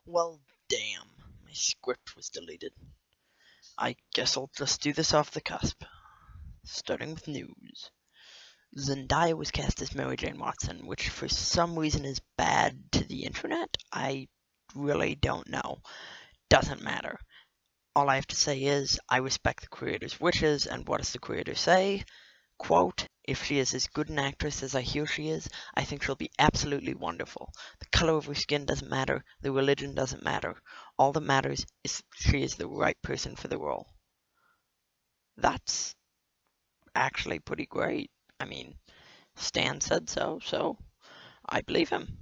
Well, damn. My script was deleted. I guess I'll just do this off the cusp. Starting with news. Zendaya was cast as Mary Jane Watson, which for some reason is bad to the internet. I really don't know. Doesn't matter. All I have to say is, I respect the creator's wishes, and what does the creator say? Quote, if she is as good an actress as I hear she is, I think she'll be absolutely wonderful. The color of her skin doesn't matter, the religion doesn't matter. All that matters is she is the right person for the role. That's actually pretty great. I mean, Stan said so, so I believe him.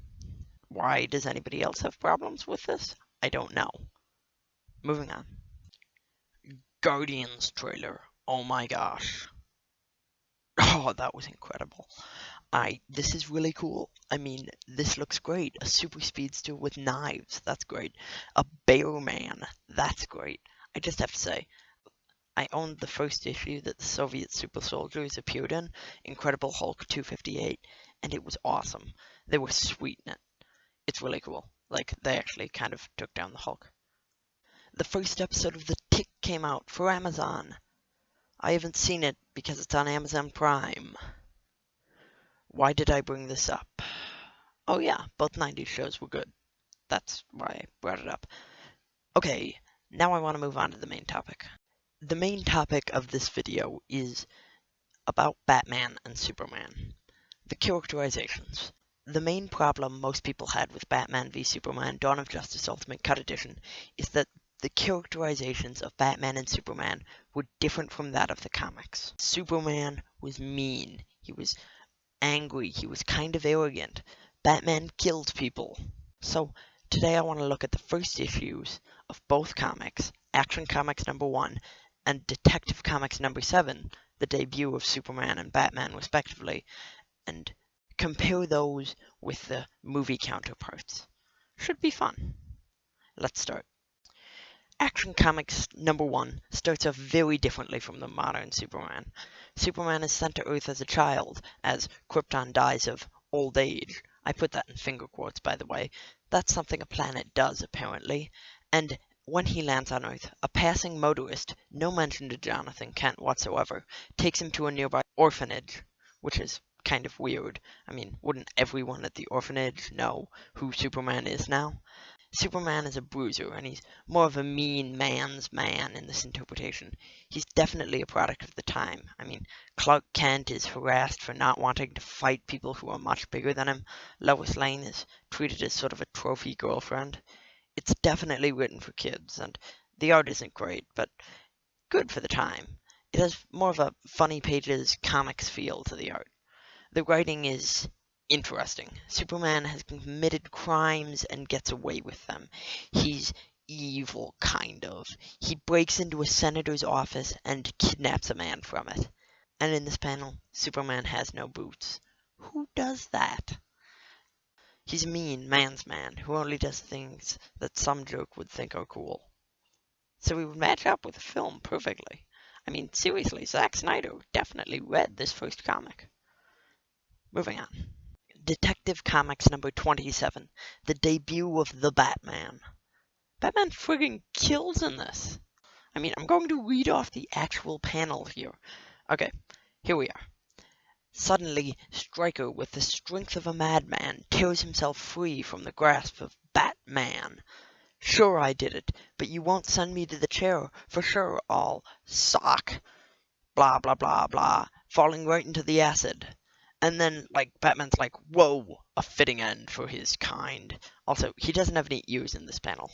Why does anybody else have problems with this? I don't know. Moving on. Guardians trailer. Oh my gosh. Oh, that was incredible. This is really cool. I mean, this looks great. A super speedster with knives, that's great. A bear man, that's great. I just have to say, I owned the first issue that the Soviet super soldiers appeared in, Incredible Hulk 258, and it was awesome. They were sweet in it. It's really cool. Like, they actually kind of took down the Hulk. The first episode of The Tick came out for Amazon. I haven't seen it because it's on Amazon Prime. Why did I bring this up? Oh yeah, both 90s shows were good. That's why I brought it up. Okay, now I want to move on to the main topic. The main topic of this video is about Batman and Superman. The characterizations. The main problem most people had with Batman v Superman Dawn of Justice Ultimate Cut Edition is that the characterizations of Batman and Superman were different from that of the comics. Superman was mean. He was angry. He was kind of arrogant. Batman killed people. So today I want to look at the first issues of both comics, Action Comics #1 and Detective Comics #7, the debut of Superman and Batman respectively, and compare those with the movie counterparts. Should be fun. Let's start. Action Comics #1 starts off very differently from the modern Superman. Superman is sent to Earth as a child, as Krypton dies of old age. I put that in finger quotes, by the way. That's something a planet does, apparently. And when he lands on Earth, a passing motorist, no mention to Jonathan Kent whatsoever, takes him to a nearby orphanage, which is kind of weird. I mean, wouldn't everyone at the orphanage know who Superman is now? Superman is a bruiser, and he's more of a mean man's man in this interpretation. He's definitely a product of the time. I mean, Clark Kent is harassed for not wanting to fight people who are much bigger than him. Lois Lane is treated as sort of a trophy girlfriend. It's definitely written for kids, and the art isn't great, but good for the time. It has more of a funny pages comics feel to the art. The writing is interesting. Superman has committed crimes and gets away with them. He's evil, kind of. He breaks into a senator's office and kidnaps a man from it. And in this panel, Superman has no boots. Who does that? He's a mean man's man who only does things that some jerk would think are cool. So he would match up with the film perfectly. I mean, seriously, Zack Snyder definitely read this first comic. Moving on. Detective Comics #27, the debut of the Batman. Batman friggin' kills in this. I mean, I'm going to read off the actual panel here. Okay, here we are. Suddenly, Stryker, with the strength of a madman, tears himself free from the grasp of Batman. Sure I did it, but you won't send me to the chair, for sure I'll sock. Blah, blah, blah, blah, falling right into the acid. And then, Batman's like, whoa, a fitting end for his kind. Also, he doesn't have any ears in this panel.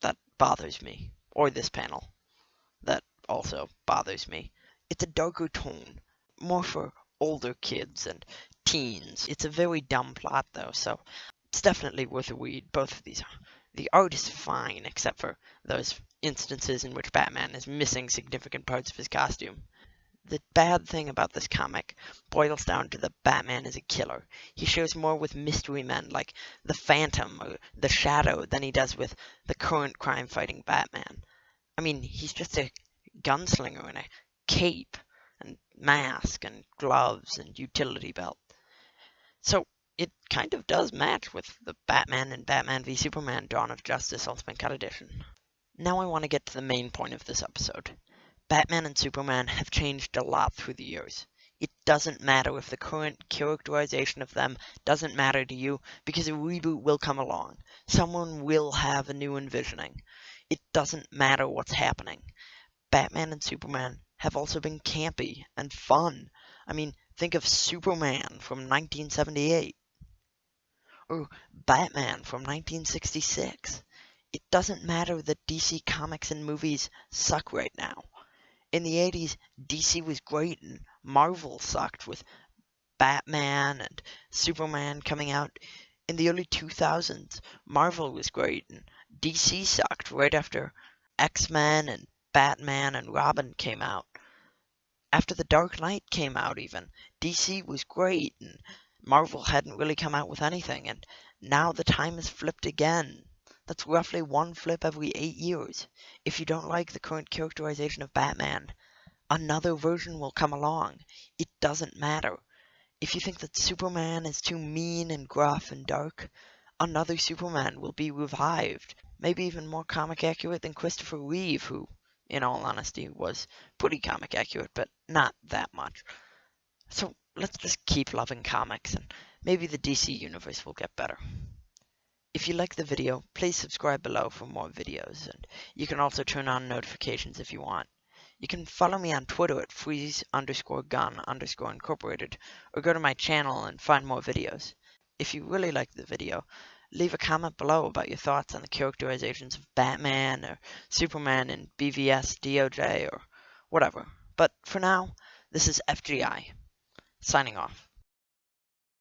That bothers me. Or this panel. That also bothers me. It's a darker tone. More for older kids and teens. It's a very dumb plot, though, so it's definitely worth a read, both of these are. The art is fine, except for those instances in which Batman is missing significant parts of his costume. The bad thing about this comic boils down to that Batman is a killer. He shares more with mystery men like the Phantom or the Shadow than he does with the current crime-fighting Batman. I mean, he's just a gunslinger in a cape and mask and gloves and utility belt. So it kind of does match with the Batman and Batman v Superman Dawn of Justice Ultimate Cut Edition. Now I want to get to the main point of this episode. Batman and Superman have changed a lot through the years. It doesn't matter if the current characterization of them doesn't matter to you, because a reboot will come along. Someone will have a new envisioning. It doesn't matter what's happening. Batman and Superman have also been campy and fun. I mean, think of Superman from 1978 or Batman from 1966. It doesn't matter that DC comics and movies suck right now. In the 80s, DC was great and Marvel sucked with Batman and Superman coming out. In the early 2000s, Marvel was great and DC sucked right after X-Men and Batman and Robin came out. After The Dark Knight came out even, DC was great and Marvel hadn't really come out with anything, and now the time has flipped again. That's roughly one flip every 8 years. If you don't like the current characterization of Batman, another version will come along. It doesn't matter. If you think that Superman is too mean and gruff and dark, another Superman will be revived. Maybe even more comic accurate than Christopher Reeve, who, in all honesty, was pretty comic accurate, but not that much. So let's just keep loving comics, and maybe the DC universe will get better. If you like the video, please subscribe below for more videos, and you can also turn on notifications if you want. You can follow me on Twitter at freeze_gun_incorporated, or go to my channel and find more videos. If you really liked the video, leave a comment below about your thoughts on the characterizations of Batman or Superman in BVS, DOJ, or whatever. But for now, this is FGI, signing off.